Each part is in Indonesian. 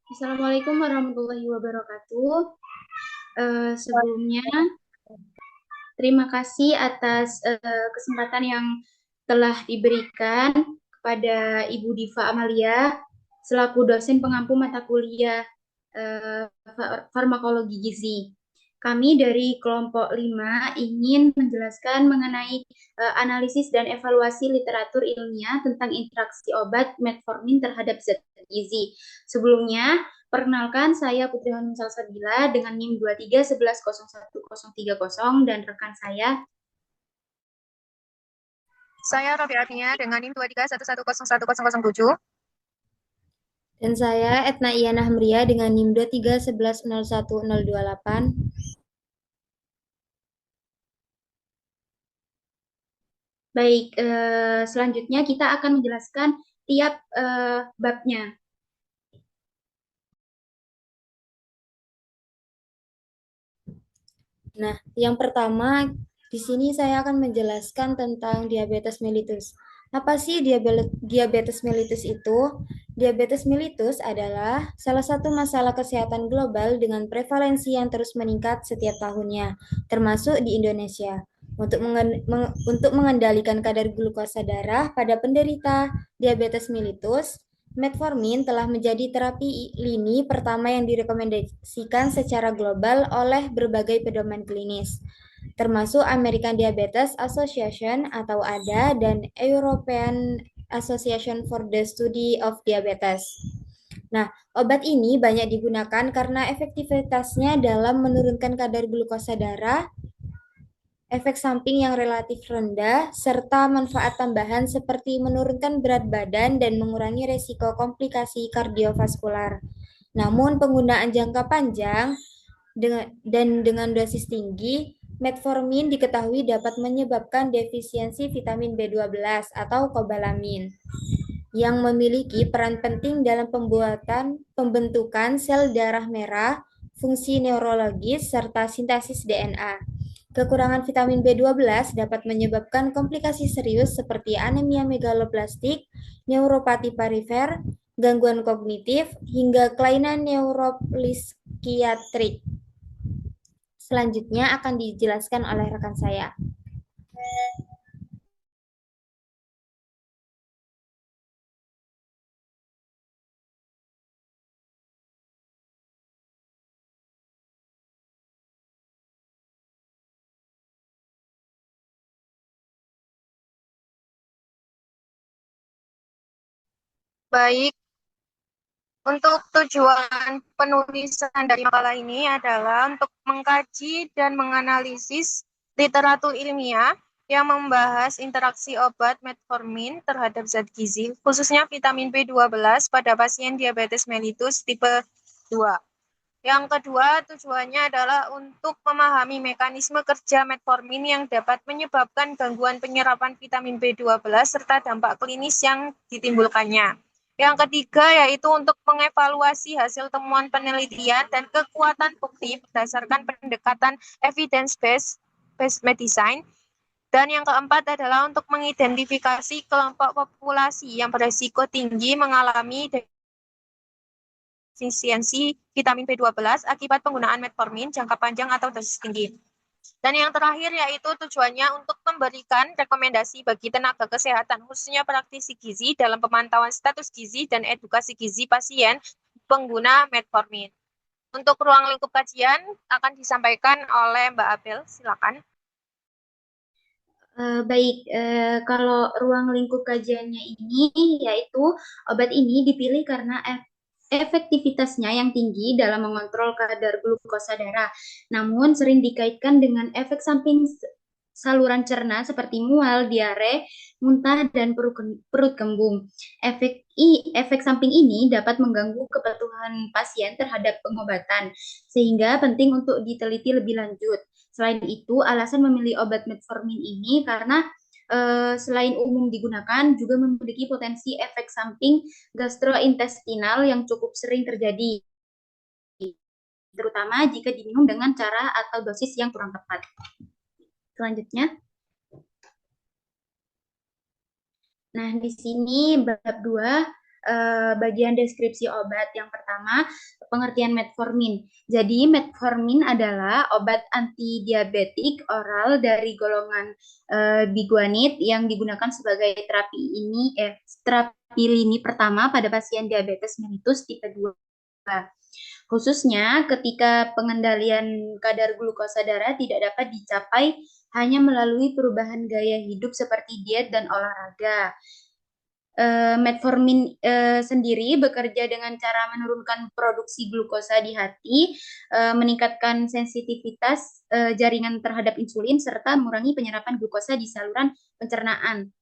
Assalamualaikum warahmatullahi wabarakatuh. Sebelumnya, terima kasih atas kesempatan yang telah diberikan kepada Ibu Diva Amalia selaku dosen pengampu mata kuliah farmakologi gizi. Kami dari kelompok 5 ingin menjelaskan mengenai analisis dan evaluasi literatur ilmiah tentang interaksi obat metformin terhadap zat gizi. Sebelumnya, perkenalkan, saya Putri Honun Salsabila dengan NIM 2311011030 dan rekan saya. Saya Robiatnya dengan NIM 2311011007. Dan saya Etna Iyana Hamria dengan NIM 2311011028. Baik, selanjutnya kita akan menjelaskan tiap babnya. Nah, yang pertama di sini saya akan menjelaskan tentang diabetes mellitus. Apa sih diabetes mellitus itu? Diabetes mellitus adalah salah satu masalah kesehatan global dengan prevalensi yang terus meningkat setiap tahunnya, termasuk di Indonesia. Untuk mengendalikan kadar glukosa darah pada penderita diabetes mellitus, metformin telah menjadi terapi lini pertama yang direkomendasikan secara global oleh berbagai pedoman klinis, termasuk American Diabetes Association atau ADA dan European Association for the Study of Diabetes. Nah, obat ini banyak digunakan karena efektivitasnya dalam menurunkan kadar glukosa darah, efek samping yang relatif rendah, serta manfaat tambahan seperti menurunkan berat badan dan mengurangi resiko komplikasi kardiovaskular. Namun, penggunaan jangka panjang dengan dosis tinggi, metformin diketahui dapat menyebabkan defisiensi vitamin B12 atau kobalamin yang memiliki peran penting dalam pembentukan sel darah merah, fungsi neurologis, serta sintesis DNA. Kekurangan vitamin B12 dapat menyebabkan komplikasi serius seperti anemia megaloblastik, neuropati perifer, gangguan kognitif, hingga kelainan neuropsikiatrik. Selanjutnya akan dijelaskan oleh rekan saya. Baik, untuk tujuan penulisan dari makalah ini adalah untuk mengkaji dan menganalisis literatur ilmiah yang membahas interaksi obat metformin terhadap zat gizi, khususnya vitamin B12 pada pasien diabetes mellitus tipe 2. Yang kedua, tujuannya adalah untuk memahami mekanisme kerja metformin yang dapat menyebabkan gangguan penyerapan vitamin B12 serta dampak klinis yang ditimbulkannya. Yang ketiga, yaitu untuk mengevaluasi hasil temuan penelitian dan kekuatan bukti berdasarkan pendekatan evidence-based medicine. Dan yang keempat adalah untuk mengidentifikasi kelompok populasi yang berisiko tinggi mengalami defisiensi vitamin B12 akibat penggunaan metformin jangka panjang atau dosis tinggi. Dan yang terakhir yaitu tujuannya untuk memberikan rekomendasi bagi tenaga kesehatan, khususnya praktisi gizi dalam pemantauan status gizi dan edukasi gizi pasien pengguna metformin. Untuk ruang lingkup kajian akan disampaikan oleh Mbak Abel, silakan. Baik, kalau ruang lingkup kajiannya ini yaitu obat ini dipilih karena efektivitasnya yang tinggi dalam mengontrol kadar glukosa darah, namun sering dikaitkan dengan efek samping saluran cerna seperti mual, diare, muntah, dan perut kembung. Efek samping ini dapat mengganggu kepatuhan pasien terhadap pengobatan, sehingga penting untuk diteliti lebih lanjut. Selain itu, alasan memilih obat metformin ini karena selain umum digunakan, juga memiliki potensi efek samping gastrointestinal yang cukup sering terjadi, terutama jika diminum dengan cara atau dosis yang kurang tepat. Selanjutnya, nah di sini bab 2 bagian deskripsi obat. Yang pertama, pengertian metformin. Jadi, metformin adalah obat antidiabetik oral dari golongan biguanid yang digunakan sebagai terapi lini pertama pada pasien diabetes mellitus tipe 2. Khususnya ketika pengendalian kadar glukosa darah tidak dapat dicapai hanya melalui perubahan gaya hidup seperti diet dan olahraga. Metformin sendiri bekerja dengan cara menurunkan produksi glukosa di hati, meningkatkan sensitivitas jaringan terhadap insulin, serta mengurangi penyerapan glukosa di saluran pencernaan.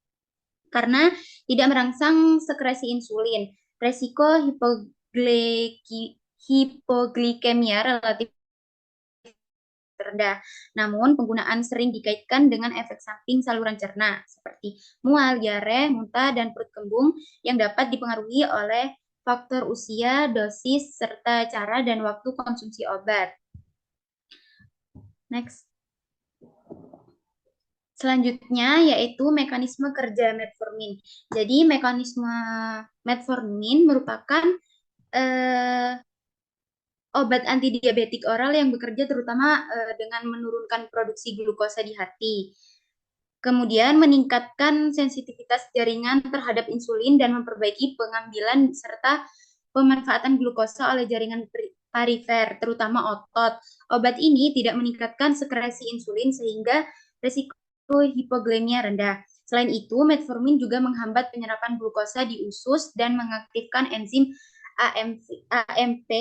Karena tidak merangsang sekresi insulin, resiko hipoglikemia relatif rendah. Namun, penggunaan sering dikaitkan dengan efek samping saluran cerna, seperti mual, diare, muntah, dan perut kembung yang dapat dipengaruhi oleh faktor usia, dosis, serta cara dan waktu konsumsi obat. Next. Selanjutnya yaitu mekanisme kerja metformin. Jadi, mekanisme metformin merupakan obat antidiabetik oral yang bekerja terutama dengan menurunkan produksi glukosa di hati. Kemudian meningkatkan sensitivitas jaringan terhadap insulin dan memperbaiki pengambilan serta pemanfaatan glukosa oleh jaringan perifer, terutama otot. Obat ini tidak meningkatkan sekresi insulin sehingga risiko hipoglikemia rendah. Selain itu, metformin juga menghambat penyerapan glukosa di usus dan mengaktifkan enzim AMP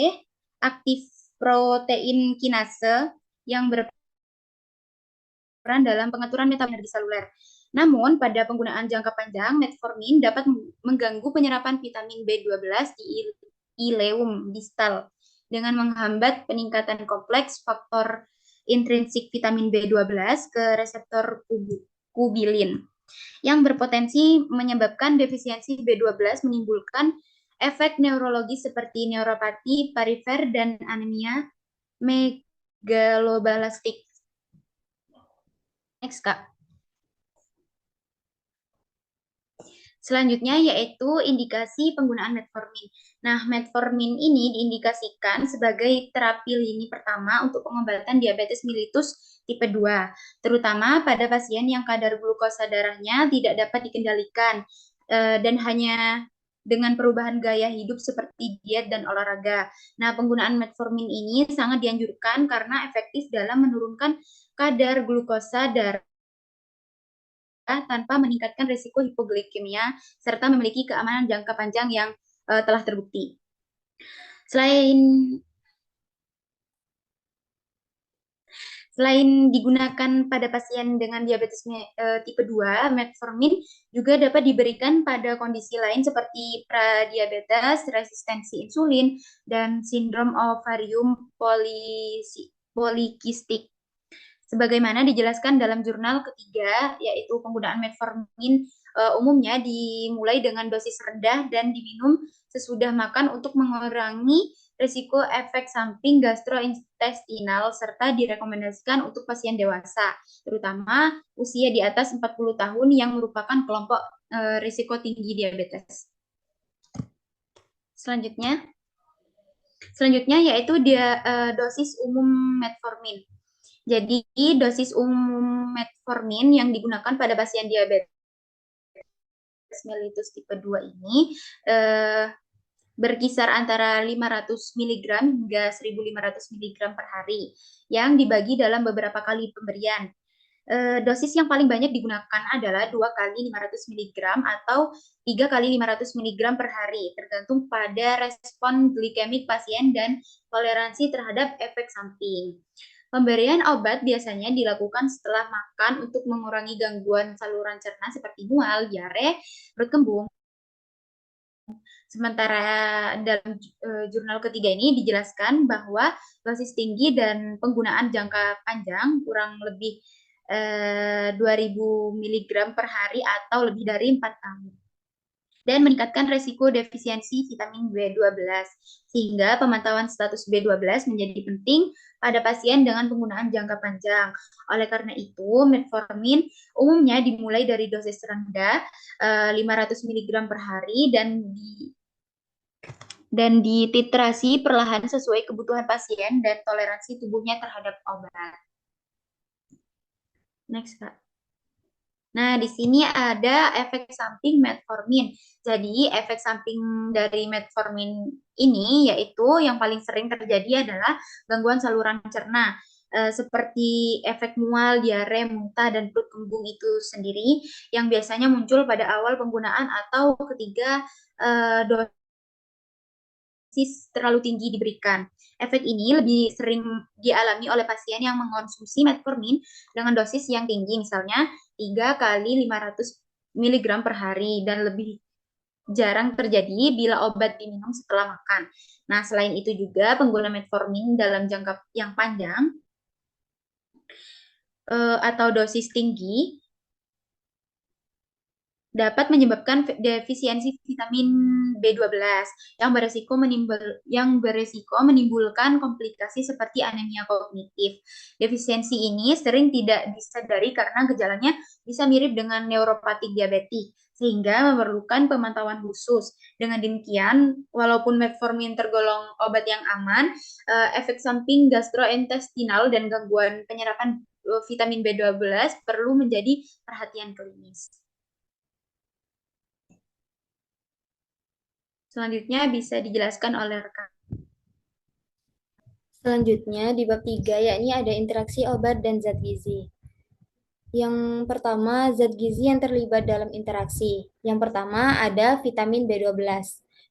aktif protein kinase yang berperan dalam pengaturan metabolisme energi seluler. Namun, pada penggunaan jangka panjang, metformin dapat mengganggu penyerapan vitamin B12 di ileum distal dengan menghambat peningkatan kompleks faktor intrinsik vitamin B12 ke reseptor kubilin yang berpotensi menyebabkan defisiensi B12, menimbulkan efek neurologis seperti neuropati perifer dan anemia megaloblastik. Next, Kak. Selanjutnya yaitu indikasi penggunaan metformin. Nah, metformin ini diindikasikan sebagai terapi lini pertama untuk pengobatan diabetes mellitus tipe 2, terutama pada pasien yang kadar glukosa darahnya tidak dapat dikendalikan dan hanya dengan perubahan gaya hidup seperti diet dan olahraga. Nah, penggunaan metformin ini sangat dianjurkan karena efektif dalam menurunkan kadar glukosa darah tanpa meningkatkan risiko hipoglikemia serta memiliki keamanan jangka panjang yang telah terbukti. Selain digunakan pada pasien dengan diabetes tipe 2, metformin juga dapat diberikan pada kondisi lain seperti pradiabetes, resistensi insulin, dan sindrom ovarium polikistik. Sebagaimana dijelaskan dalam jurnal ketiga, yaitu penggunaan metformin umumnya dimulai dengan dosis rendah dan diminum sesudah makan untuk mengurangi risiko efek samping gastrointestinal serta direkomendasikan untuk pasien dewasa, terutama usia di atas 40 tahun yang merupakan kelompok risiko tinggi diabetes. Selanjutnya yaitu dosis umum metformin. Jadi, dosis umum metformin yang digunakan pada pasien diabetes mellitus tipe 2 ini berkisar antara 500 mg hingga 1.500 mg per hari yang dibagi dalam beberapa kali pemberian. Dosis yang paling banyak digunakan adalah 2 kali 500 mg atau 3 kali 500 mg per hari, tergantung pada respon glikemik pasien dan toleransi terhadap efek samping. Pemberian obat biasanya dilakukan setelah makan untuk mengurangi gangguan saluran cerna seperti mual, diare, perut kembung. Sementara dalam jurnal ketiga ini dijelaskan bahwa dosis tinggi dan penggunaan jangka panjang kurang lebih 2.000 mg per hari atau lebih dari 4 tahun. Dan meningkatkan resiko defisiensi vitamin B12, sehingga pemantauan status B12 menjadi penting pada pasien dengan penggunaan jangka panjang. Oleh karena itu, metformin umumnya dimulai dari dosis rendah 500 mg per hari dan dan dititrasi perlahan sesuai kebutuhan pasien dan toleransi tubuhnya terhadap obat. Next, Kak. Nah, di sini ada efek samping metformin. Jadi, efek samping dari metformin ini yaitu yang paling sering terjadi adalah gangguan saluran cerna, seperti efek mual, diare, muntah, dan perut kembung itu sendiri, yang biasanya muncul pada awal penggunaan atau ketika dosis terlalu tinggi diberikan. Efek ini lebih sering dialami oleh pasien yang mengonsumsi metformin dengan dosis yang tinggi, misalnya 3 kali 500 mg per hari, dan lebih jarang terjadi bila obat diminum setelah makan. Nah, selain itu juga pengguna metformin dalam jangka yang panjang atau dosis tinggi dapat menyebabkan defisiensi vitamin B12 yang beresiko menimbulkan komplikasi seperti anemia kognitif. Defisiensi ini sering tidak disadari karena gejalanya bisa mirip dengan neuropatik diabetik, sehingga memerlukan pemantauan khusus. Dengan demikian, walaupun metformin tergolong obat yang aman, efek samping gastrointestinal dan gangguan penyerapan vitamin B12 perlu menjadi perhatian klinis. Selanjutnya bisa dijelaskan oleh rekan. Selanjutnya di bab 3 yakni ada interaksi obat dan zat gizi. Yang pertama, zat gizi yang terlibat dalam interaksi. Yang pertama ada vitamin B12.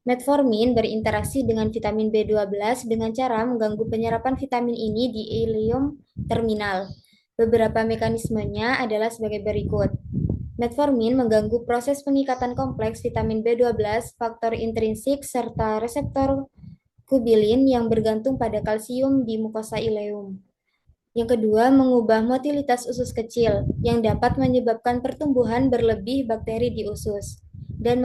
Metformin berinteraksi dengan vitamin B12 dengan cara mengganggu penyerapan vitamin ini di ileum terminal. Beberapa mekanismenya adalah sebagai berikut. Metformin mengganggu proses pengikatan kompleks vitamin B12, faktor intrinsik, serta reseptor kubilin yang bergantung pada kalsium di mukosa ileum. Yang kedua, mengubah motilitas usus kecil yang dapat menyebabkan pertumbuhan berlebih bakteri di usus dan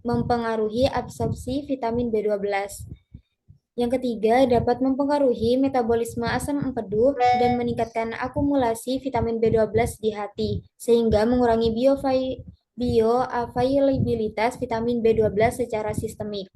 mempengaruhi absorpsi vitamin B12. Yang ketiga, dapat mempengaruhi metabolisme asam empedu dan meningkatkan akumulasi vitamin B12 di hati, sehingga mengurangi bioavailabilitas vitamin B12 secara sistemik.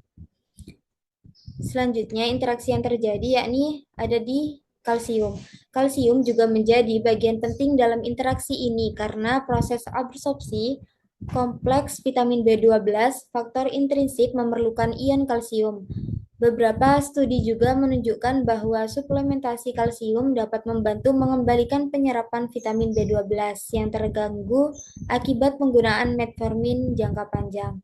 Selanjutnya, interaksi yang terjadi yakni ada di kalsium. Kalsium juga menjadi bagian penting dalam interaksi ini karena proses absorpsi kompleks vitamin B12, faktor intrinsik memerlukan ion kalsium. Beberapa studi juga menunjukkan bahwa suplementasi kalsium dapat membantu mengembalikan penyerapan vitamin B12 yang terganggu akibat penggunaan metformin jangka panjang.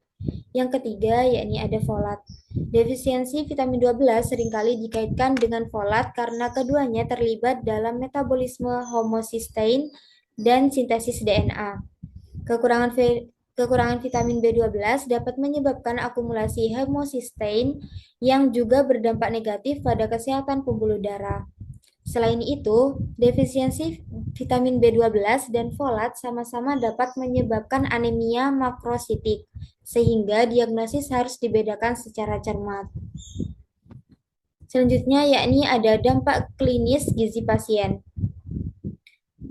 Yang ketiga, yakni ada folat. Defisiensi vitamin 12 seringkali dikaitkan dengan folat karena keduanya terlibat dalam metabolisme homocysteine dan sintesis DNA. Kekurangan vitamin B12 dapat menyebabkan akumulasi homocysteine yang juga berdampak negatif pada kesehatan pembuluh darah. Selain itu, defisiensi vitamin B12 dan folat sama-sama dapat menyebabkan anemia makrositik, sehingga diagnosis harus dibedakan secara cermat. Selanjutnya yakni ada dampak klinis gizi pasien.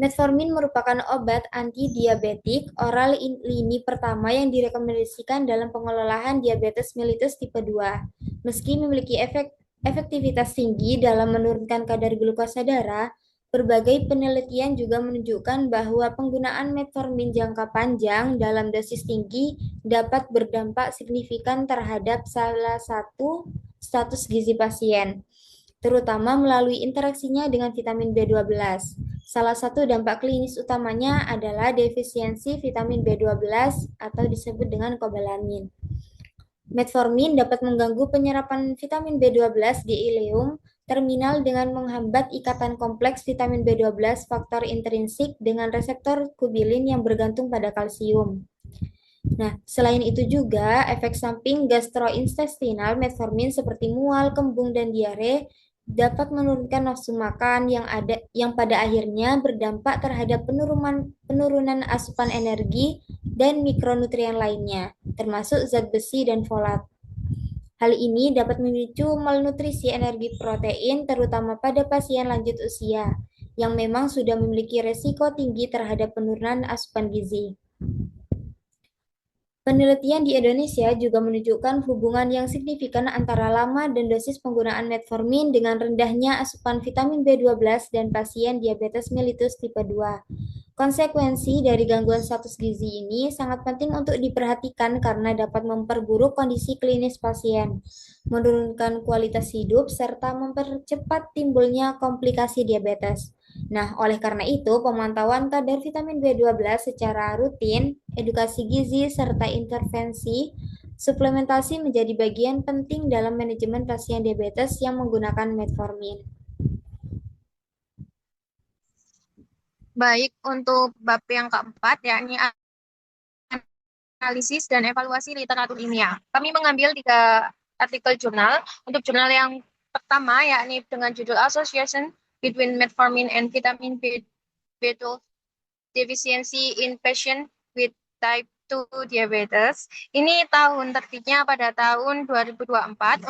Metformin merupakan obat antidiabetik oral lini pertama yang direkomendasikan dalam pengelolaan diabetes mellitus tipe 2. Meski memiliki efektivitas tinggi dalam menurunkan kadar glukosa darah, berbagai penelitian juga menunjukkan bahwa penggunaan metformin jangka panjang dalam dosis tinggi dapat berdampak signifikan terhadap salah satu status gizi pasien, terutama melalui interaksinya dengan vitamin B12. Salah satu dampak klinis utamanya adalah defisiensi vitamin B12 atau disebut dengan kobalamin. Metformin dapat mengganggu penyerapan vitamin B12 di ileum terminal dengan menghambat ikatan kompleks vitamin B12 faktor intrinsik dengan reseptor kubilin yang bergantung pada kalsium. Nah, selain itu juga efek samping gastrointestinal metformin seperti mual, kembung, dan diare dapat menurunkan nafsu makan yang pada akhirnya berdampak terhadap penurunan asupan energi dan mikronutrien lainnya, termasuk zat besi dan folat. Hal ini dapat memicu malnutrisi energi protein, terutama pada pasien lanjut usia, yang memang sudah memiliki resiko tinggi terhadap penurunan asupan gizi. Penelitian di Indonesia juga menunjukkan hubungan yang signifikan antara lama dan dosis penggunaan metformin dengan rendahnya asupan vitamin B12 dan pasien diabetes mellitus tipe 2. Konsekuensi dari gangguan status gizi ini sangat penting untuk diperhatikan karena dapat memperburuk kondisi klinis pasien, menurunkan kualitas hidup, serta mempercepat timbulnya komplikasi diabetes. Nah, oleh karena itu, pemantauan kadar vitamin B12 secara rutin, edukasi gizi, serta intervensi suplementasi menjadi bagian penting dalam manajemen pasien diabetes yang menggunakan metformin. Baik, untuk bab yang keempat, yakni analisis dan evaluasi literatur ilmiah. Kami mengambil 3 artikel jurnal. Untuk jurnal yang pertama, yakni dengan judul Association Between Metformin and Vitamin B12 Deficiency in Patient with Type 2 Diabetes. Ini tahun terbitnya pada tahun 2024.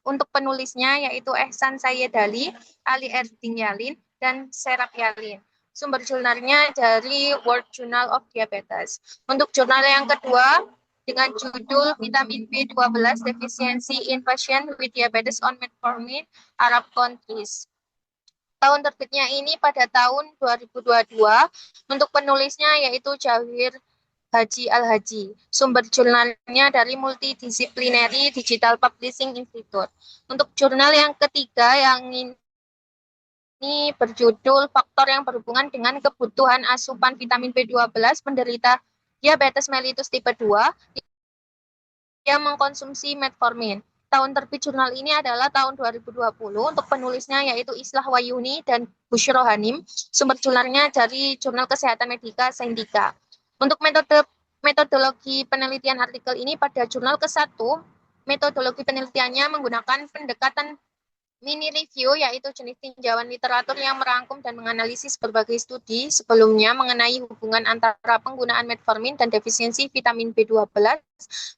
Untuk penulisnya yaitu Ehsan Sayyedali, Ali Erdin Yalin, dan Serap Yalin. Sumber jurnalnya dari World Journal of Diabetes. Untuk jurnal yang kedua dengan judul Vitamin B12 Deficiency in Patient with Diabetes on Metformin, Arab Countries. Tahun terbitnya ini pada tahun 2022. Untuk penulisnya yaitu Jawir Haji Al-Haji. Sumber jurnalnya dari Multidisciplinary Digital Publishing Institute. Untuk jurnal yang ketiga yang ini berjudul Faktor yang berhubungan dengan kebutuhan asupan vitamin B12 penderita diabetes mellitus tipe 2 yang mengkonsumsi metformin. Tahun terbit jurnal ini adalah tahun 2020. Untuk penulisnya yaitu Islah Wayuni dan Bushro Hanim. Sumber jurnalnya dari Jurnal Kesehatan Medika Sendika. Untuk metodologi penelitian artikel ini pada jurnal ke-1, metodologi penelitiannya menggunakan pendekatan mini review, yaitu jenis tinjauan literatur yang merangkum dan menganalisis berbagai studi sebelumnya mengenai hubungan antara penggunaan metformin dan defisiensi vitamin B12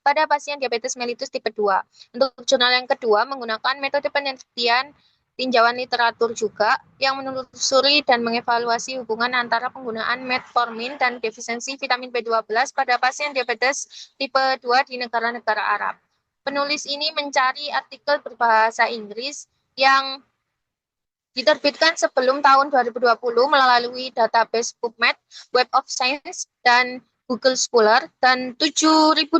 pada pasien diabetes mellitus tipe 2. Untuk jurnal yang kedua menggunakan metode penelitian tinjauan literatur juga yang menelusuri dan mengevaluasi hubungan antara penggunaan metformin dan defisiensi vitamin B12 pada pasien diabetes tipe 2 di negara-negara Arab. Penulis ini mencari artikel berbahasa Inggris yang diterbitkan sebelum tahun 2020 melalui database PubMed, Web of Science, dan Google Scholar, dan 7.257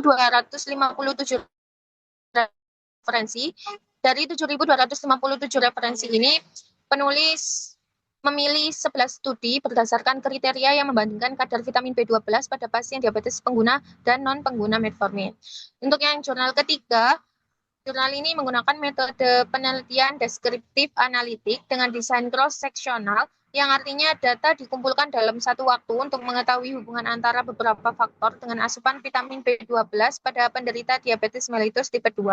referensi. Dari 7.257 referensi ini, penulis memilih 11 studi berdasarkan kriteria yang membandingkan kadar vitamin B12 pada pasien diabetes pengguna dan non-pengguna metformin. Untuk yang jurnal ketiga, jurnal ini menggunakan metode penelitian deskriptif analitik dengan desain cross-sectional, yang artinya data dikumpulkan dalam satu waktu untuk mengetahui hubungan antara beberapa faktor dengan asupan vitamin B12 pada penderita diabetes mellitus tipe 2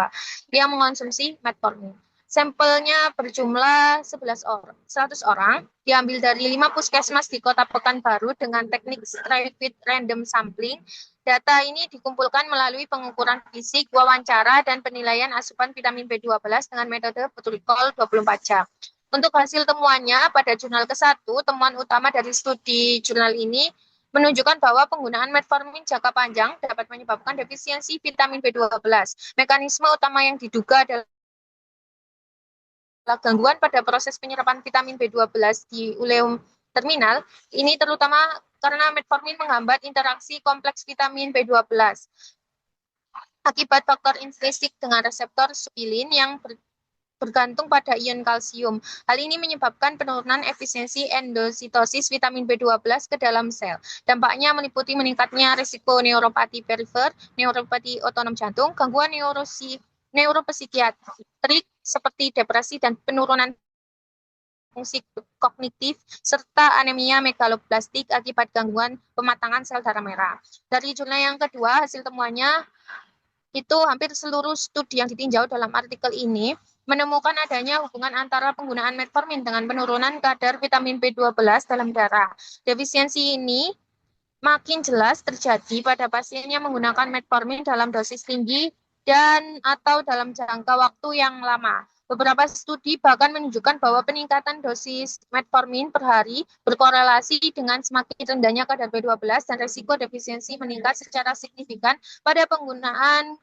yang mengonsumsi metformin. Sampelnya berjumlah 100 orang, diambil dari 5 puskesmas di Kota Pekanbaru dengan teknik straight random sampling. Data ini dikumpulkan melalui pengukuran fisik, wawancara, dan penilaian asupan vitamin B12 dengan metode protokol 24 jam. Untuk hasil temuannya pada jurnal ke-1, temuan utama dari studi jurnal ini menunjukkan bahwa penggunaan metformin jangka panjang dapat menyebabkan defisiensi vitamin B12. Mekanisme utama yang diduga adalah gangguan pada proses penyerapan vitamin B12 di uleum terminal, ini terutama karena metformin menghambat interaksi kompleks vitamin B12 akibat faktor intrinsik dengan reseptor supilin yang bergantung pada ion kalsium. Hal ini menyebabkan penurunan efisiensi endositosis vitamin B12 ke dalam sel. Dampaknya meliputi meningkatnya risiko neuropati perifer, neuropati otonom jantung, gangguan neuropsikiatrik seperti depresi dan penurunan fungsi kognitif, serta anemia megaloblastik akibat gangguan pematangan sel darah merah. Dari jurnal yang kedua, hasil temuannya itu hampir seluruh studi yang ditinjau dalam artikel ini menemukan adanya hubungan antara penggunaan metformin dengan penurunan kadar vitamin B12 dalam darah. Defisiensi ini makin jelas terjadi pada pasien yang menggunakan metformin dalam dosis tinggi dan atau dalam jangka waktu yang lama. Beberapa studi bahkan menunjukkan bahwa peningkatan dosis metformin per hari berkorelasi dengan semakin rendahnya kadar B12 dan resiko defisiensi meningkat secara signifikan pada penggunaan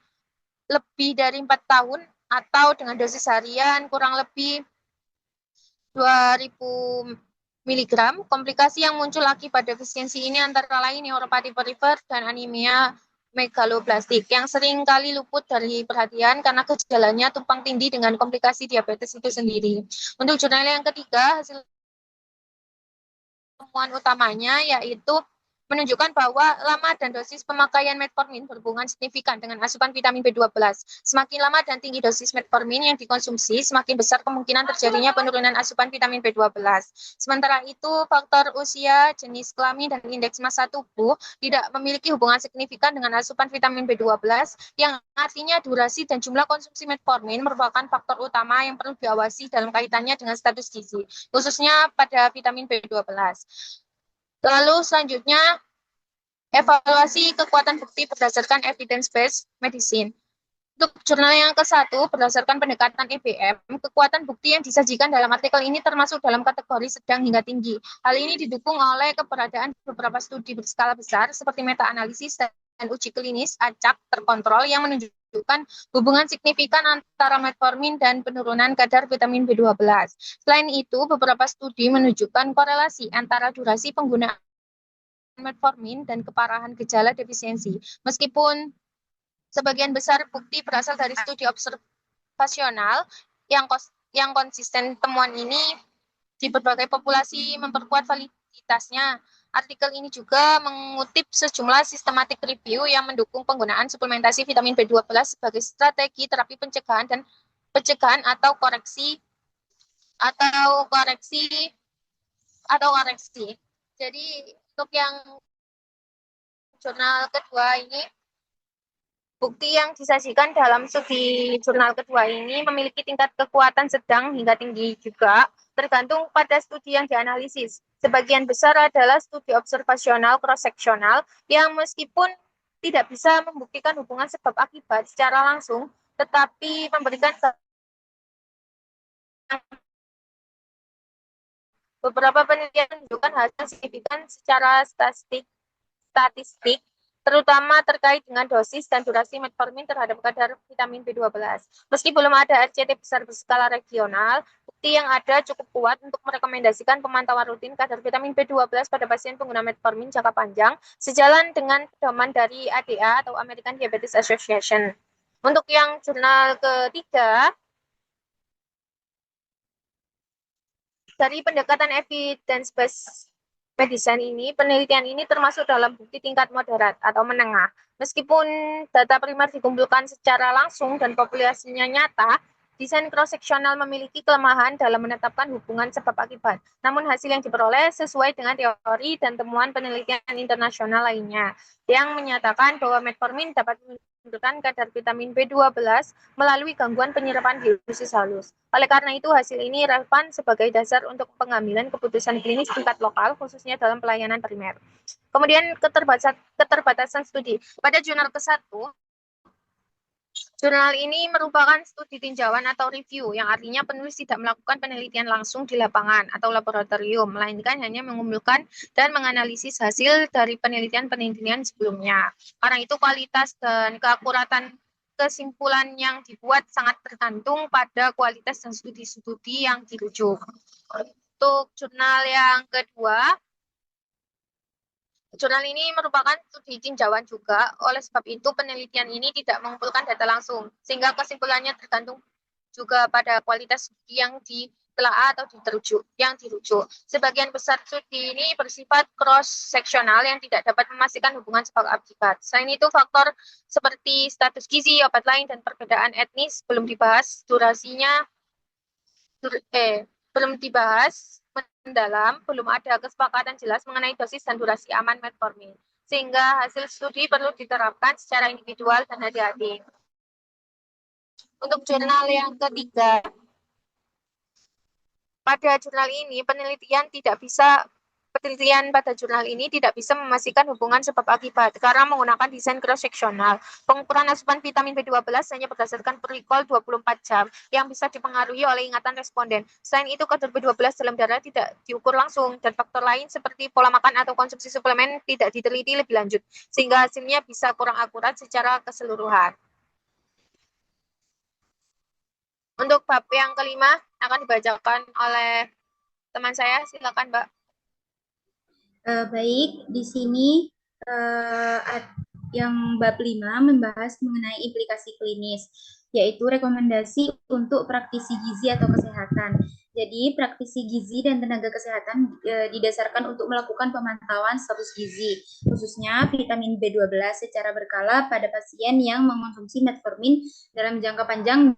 lebih dari 4 tahun atau dengan dosis harian kurang lebih 2000 miligram. Komplikasi yang muncul akibat defisiensi ini antara lain neuropati perifer dan anemia megaloblastik yang sering kali luput dari perhatian karena gejalanya tumpang tindih dengan komplikasi diabetes itu sendiri. Untuk jurnal yang ketiga, hasil temuan utamanya yaitu menunjukkan bahwa lama dan dosis pemakaian metformin berhubungan signifikan dengan asupan vitamin B12. Semakin lama dan tinggi dosis metformin yang dikonsumsi, semakin besar kemungkinan terjadinya penurunan asupan vitamin B12. Sementara itu, faktor usia, jenis kelamin, dan indeks massa tubuh tidak memiliki hubungan signifikan dengan asupan vitamin B12, yang artinya durasi dan jumlah konsumsi metformin merupakan faktor utama yang perlu diawasi dalam kaitannya dengan status gizi, khususnya pada vitamin B12. Lalu selanjutnya, evaluasi kekuatan bukti berdasarkan evidence-based medicine. Untuk jurnal yang ke-1, berdasarkan pendekatan EBM, kekuatan bukti yang disajikan dalam artikel ini termasuk dalam kategori sedang hingga tinggi. Hal ini didukung oleh keberadaan beberapa studi berskala besar seperti meta-analisis dan uji klinis acak terkontrol yang menunjukkan hubungan signifikan antara metformin dan penurunan kadar vitamin B12. Selain itu, beberapa studi menunjukkan korelasi antara durasi penggunaan metformin dan keparahan gejala defisiensi. Meskipun sebagian besar bukti berasal dari studi observasional yang konsisten, temuan ini di berbagai populasi memperkuat validitasnya. Artikel ini juga mengutip sejumlah systematic review yang mendukung penggunaan suplementasi vitamin B12 sebagai strategi terapi pencegahan atau koreksi. Jadi untuk yang jurnal kedua ini, bukti yang disajikan dalam studi jurnal kedua ini memiliki tingkat kekuatan sedang hingga tinggi juga, tergantung pada studi yang dianalisis. Sebagian besar adalah studi observasional cross-seksional yang meskipun tidak bisa membuktikan hubungan sebab akibat secara langsung, tetapi memberikan beberapa penelitian menunjukkan hasil signifikan secara statistik, terutama terkait dengan dosis dan durasi metformin terhadap kadar vitamin B12. Meski belum ada RCT besar berskala regional, bukti yang ada cukup kuat untuk merekomendasikan pemantauan rutin kadar vitamin B12 pada pasien pengguna metformin jangka panjang, sejalan dengan pedoman dari ADA atau American Diabetes Association. Untuk yang jurnal ketiga, dari pendekatan evidence-based medicine ini, penelitian ini termasuk dalam bukti tingkat moderat atau menengah. Meskipun data primer dikumpulkan secara langsung dan populasinya nyata, desain cross-seksional memiliki kelemahan dalam menetapkan hubungan sebab akibat. Namun hasil yang diperoleh sesuai dengan teori dan temuan penelitian internasional lainnya, yang menyatakan bahwa metformin dapat menurunkan kadar vitamin B12 melalui gangguan penyerapan di usus halus. Oleh karena itu, hasil ini relevan sebagai dasar untuk pengambilan keputusan klinis tingkat lokal, khususnya dalam pelayanan primer. Kemudian keterbatasan studi. Pada jurnal ke-1, jurnal ini merupakan studi tinjauan atau review, yang artinya penulis tidak melakukan penelitian langsung di lapangan atau laboratorium, melainkan hanya mengumpulkan dan menganalisis hasil dari penelitian-penelitian sebelumnya. Karena itu, kualitas dan keakuratan kesimpulan yang dibuat sangat tergantung pada kualitas dan studi-studi yang dirujuk. Untuk jurnal yang kedua, jurnal ini merupakan studi tinjauan juga, oleh sebab itu penelitian ini tidak mengumpulkan data langsung, sehingga kesimpulannya tergantung juga pada kualitas studi yang ditelaah atau dirujuk. Sebagian besar studi ini bersifat cross-seksional yang tidak dapat memastikan hubungan sebab akibat. Selain itu, faktor seperti status gizi, obat lain, dan perbedaan etnis belum dibahas mendalam, belum ada kesepakatan jelas mengenai dosis dan durasi aman metformin, sehingga hasil studi perlu diterapkan secara individual dan hati-hati. Untuk jurnal yang ketiga, pada jurnal ini penelitian tidak bisa Penelitian pada jurnal ini tidak bisa memastikan hubungan sebab akibat karena menggunakan desain cross-seksional. Pengukuran asupan vitamin B12 hanya berdasarkan recall 24 jam yang bisa dipengaruhi oleh ingatan responden. Selain itu, kadar B12 dalam darah tidak diukur langsung dan faktor lain seperti pola makan atau konsumsi suplemen tidak diteliti lebih lanjut, sehingga hasilnya bisa kurang akurat secara keseluruhan. Untuk bab yang kelima akan dibacakan oleh teman saya, silakan Mbak. Baik, di sini yang bab 5 membahas mengenai implikasi klinis, yaitu rekomendasi untuk praktisi gizi atau kesehatan. Jadi, praktisi gizi dan tenaga kesehatan didasarkan untuk melakukan pemantauan status gizi, khususnya vitamin B12 secara berkala pada pasien yang mengonsumsi metformin dalam jangka panjang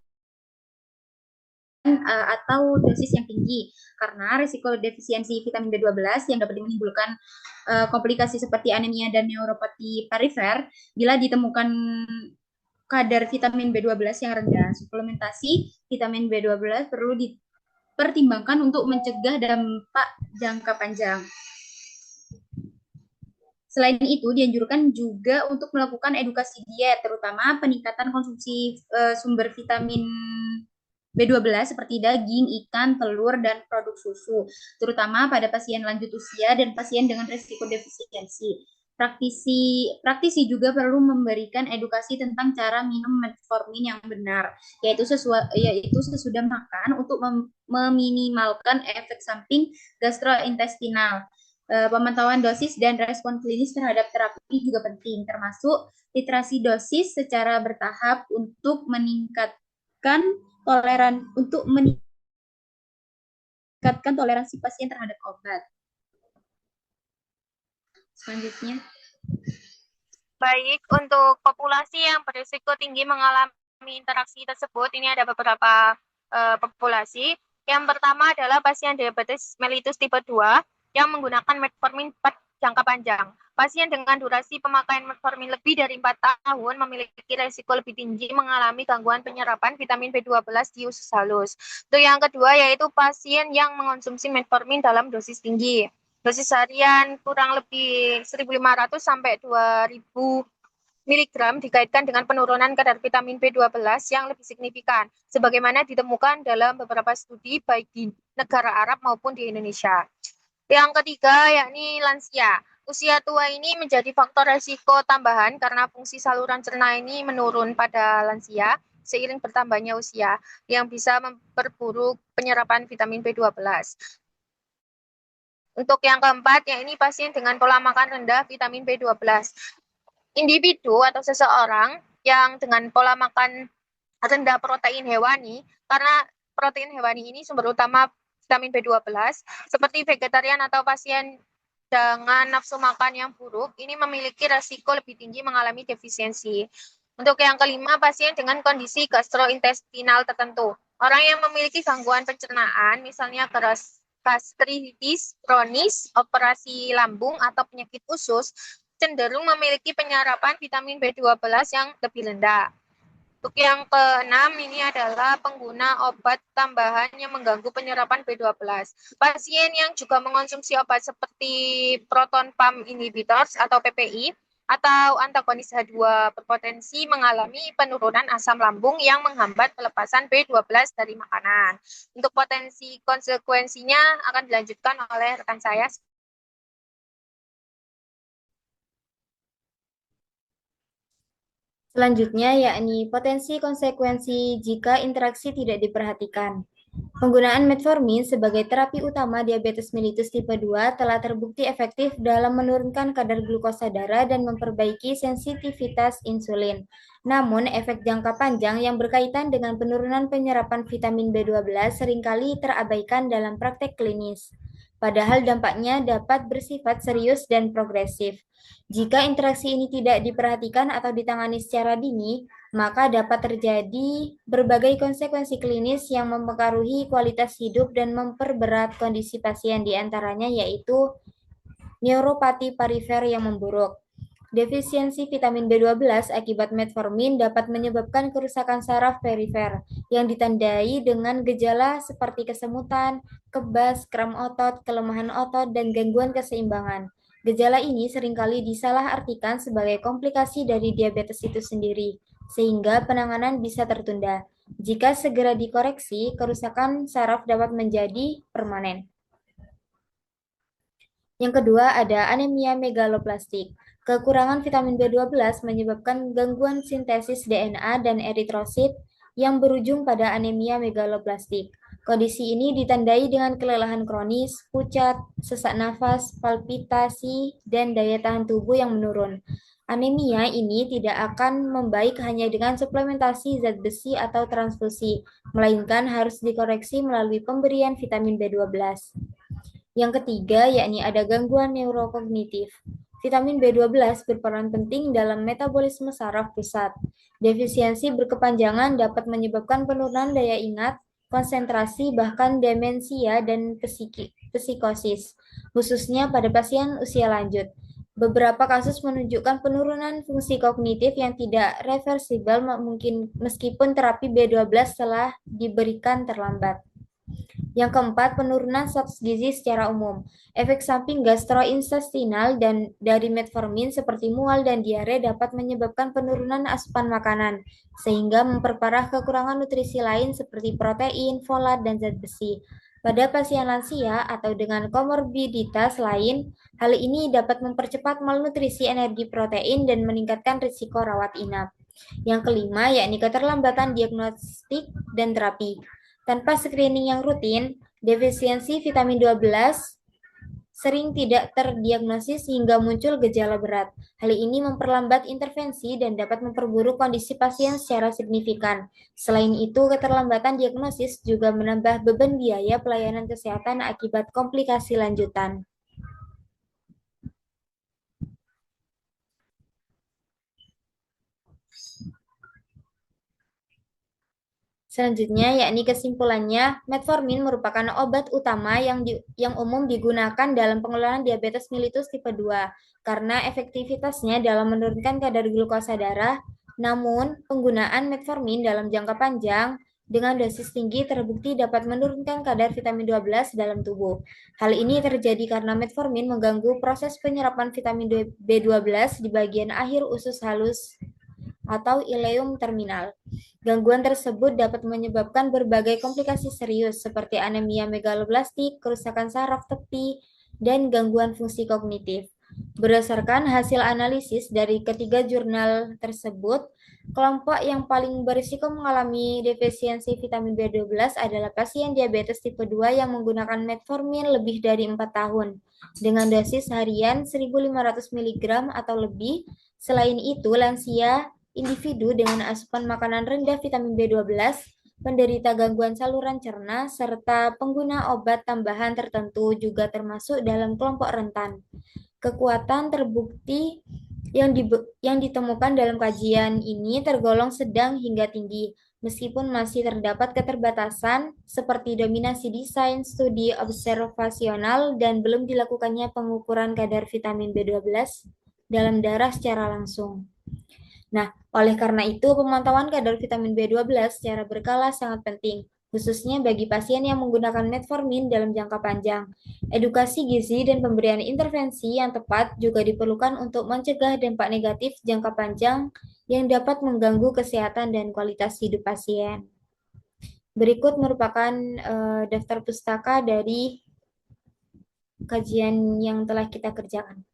atau dosis yang tinggi, karena risiko defisiensi vitamin B12 yang dapat menimbulkan komplikasi seperti anemia dan neuropati perifer bila ditemukan kadar vitamin B12 yang rendah. Suplementasi vitamin B12 perlu dipertimbangkan untuk mencegah dampak jangka panjang. Selain itu, dianjurkan juga untuk melakukan edukasi diet, terutama peningkatan konsumsi sumber vitamin B12 seperti daging, ikan, telur, dan produk susu, terutama pada pasien lanjut usia dan pasien dengan risiko defisiensi. Praktisi juga perlu memberikan edukasi tentang cara minum metformin yang benar, yaitu sesudah makan untuk meminimalkan efek samping gastrointestinal. Pemantauan dosis dan respon klinis terhadap terapi juga penting, termasuk titrasi dosis secara bertahap untuk meningkatkan toleransi pasien terhadap obat. Selanjutnya. Baik, untuk populasi yang berisiko tinggi mengalami interaksi tersebut, ini ada beberapa populasi. Yang pertama adalah pasien diabetes mellitus tipe 2 yang menggunakan metformin jangka panjang. Pasien dengan durasi pemakaian metformin lebih dari 4 tahun memiliki resiko lebih tinggi mengalami gangguan penyerapan vitamin B12 di usus halus. Untuk yang kedua yaitu pasien yang mengonsumsi metformin dalam dosis tinggi. Dosis harian kurang lebih 1.500 sampai 2.000 mg dikaitkan dengan penurunan kadar vitamin B12 yang lebih signifikan, sebagaimana ditemukan dalam beberapa studi baik di negara Arab maupun di Indonesia. Yang ketiga yakni lansia. Usia tua ini menjadi faktor resiko tambahan karena fungsi saluran cerna ini menurun pada lansia seiring bertambahnya usia yang bisa memperburuk penyerapan vitamin B12. Untuk yang keempat, yakni pasien dengan pola makan rendah vitamin B12. Individu atau seseorang yang dengan pola makan rendah protein hewani, karena protein hewani ini sumber utama vitamin B12, seperti vegetarian atau pasien dengan nafsu makan yang buruk, ini memiliki resiko lebih tinggi mengalami defisiensi. Untuk yang kelima, pasien dengan kondisi gastrointestinal tertentu. Orang yang memiliki gangguan pencernaan, misalnya gastritis kronis, operasi lambung, atau penyakit usus, cenderung memiliki penyerapan vitamin B12 yang lebih rendah. Untuk yang keenam ini adalah pengguna obat tambahan yang mengganggu penyerapan B12. Pasien yang juga mengonsumsi obat seperti proton pump inhibitors atau PPI atau antagonis H2 berpotensi mengalami penurunan asam lambung yang menghambat pelepasan B12 dari makanan. Untuk potensi konsekuensinya akan dilanjutkan oleh rekan saya. Selanjutnya yakni potensi konsekuensi jika interaksi tidak diperhatikan. Penggunaan metformin sebagai terapi utama diabetes mellitus tipe 2 telah terbukti efektif dalam menurunkan kadar glukosa darah dan memperbaiki sensitivitas insulin. Namun, efek jangka panjang yang berkaitan dengan penurunan penyerapan vitamin B12 seringkali terabaikan dalam praktek klinis. Padahal dampaknya dapat bersifat serius dan progresif. Jika interaksi ini tidak diperhatikan atau ditangani secara dini, maka dapat terjadi berbagai konsekuensi klinis yang mempengaruhi kualitas hidup dan memperberat kondisi pasien, di antaranya yaitu neuropati perifer yang memburuk, Defisiensi vitamin B12 akibat metformin dapat menyebabkan kerusakan saraf perifer yang ditandai dengan gejala seperti kesemutan, kebas, kram otot, kelemahan otot, dan gangguan keseimbangan. Gejala ini seringkali disalahartikan sebagai komplikasi dari diabetes itu sendiri, sehingga penanganan bisa tertunda. Jika segera dikoreksi, kerusakan saraf dapat menjadi permanen. Yang kedua ada anemia megaloblastik. Kekurangan vitamin B12 menyebabkan gangguan sintesis DNA dan eritrosit yang berujung pada anemia megaloblastik. Kondisi ini ditandai dengan kelelahan kronis, pucat, sesak nafas, palpitasi, dan daya tahan tubuh yang menurun. Anemia ini tidak akan membaik hanya dengan suplementasi zat besi atau transfusi, melainkan harus dikoreksi melalui pemberian vitamin B12. Yang ketiga, yakni ada gangguan neurokognitif. Vitamin B12 berperan penting dalam metabolisme saraf pusat. Defisiensi berkepanjangan dapat menyebabkan penurunan daya ingat, konsentrasi, bahkan demensia dan psikosis, khususnya pada pasien usia lanjut. Beberapa kasus menunjukkan penurunan fungsi kognitif yang tidak reversibel mungkin meskipun terapi B12 telah diberikan terlambat. Yang keempat, penurunan status gizi secara umum. Efek samping gastrointestinal dan dari metformin seperti mual dan diare dapat menyebabkan penurunan asupan makanan, sehingga memperparah kekurangan nutrisi lain seperti protein, folat, dan zat besi. Pada pasien lansia atau dengan komorbiditas lain, hal ini dapat mempercepat malnutrisi energi protein dan meningkatkan risiko rawat inap. Yang kelima, yakni keterlambatan diagnostik dan terapi. Tanpa screening yang rutin, defisiensi vitamin 12 sering tidak terdiagnosis hingga muncul gejala berat. Hal ini memperlambat intervensi dan dapat memperburuk kondisi pasien secara signifikan. Selain itu, keterlambatan diagnosis juga menambah beban biaya pelayanan kesehatan akibat komplikasi lanjutan. Selanjutnya, yakni kesimpulannya, metformin merupakan obat utama yang umum digunakan dalam pengelolaan diabetes mellitus tipe 2 karena efektivitasnya dalam menurunkan kadar glukosa darah. Namun, penggunaan metformin dalam jangka panjang dengan dosis tinggi terbukti dapat menurunkan kadar vitamin 12 dalam tubuh. Hal ini terjadi karena metformin mengganggu proses penyerapan vitamin B12 di bagian akhir usus halus atau ileum terminal. Gangguan tersebut dapat menyebabkan berbagai komplikasi serius seperti anemia megaloblastik, kerusakan saraf tepi, dan gangguan fungsi kognitif. Berdasarkan hasil analisis dari ketiga jurnal tersebut, kelompok yang paling berisiko mengalami defisiensi vitamin B12 adalah pasien diabetes tipe 2 yang menggunakan metformin lebih dari 4 tahun dengan dosis harian 1.500 mg atau lebih. Selain itu, lansia, individu dengan asupan makanan rendah vitamin B12, penderita gangguan saluran cerna, serta pengguna obat tambahan tertentu juga termasuk dalam kelompok rentan. Kekuatan terbukti yang ditemukan dalam kajian ini tergolong sedang hingga tinggi, meskipun masih terdapat keterbatasan seperti dominasi desain studi observasional dan belum dilakukannya pengukuran kadar vitamin B12 dalam darah secara langsung. Nah, oleh karena itu pemantauan kadar vitamin B12 secara berkala sangat penting, khususnya bagi pasien yang menggunakan metformin dalam jangka panjang. Edukasi gizi dan pemberian intervensi yang tepat juga diperlukan untuk mencegah dampak negatif jangka panjang yang dapat mengganggu kesehatan dan kualitas hidup pasien. Berikut merupakan daftar pustaka dari kajian yang telah kita kerjakan.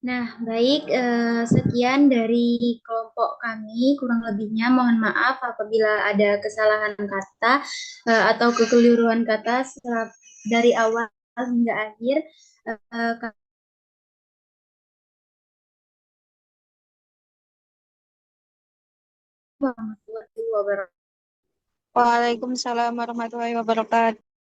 Nah, baik, sekian dari kelompok kami. Kurang lebihnya mohon maaf apabila ada kesalahan kata atau kekeliruan kata dari awal hingga akhir. Warahmatullahi wabarakatuh. Waalaikumsalam warahmatullahi wabarakatuh.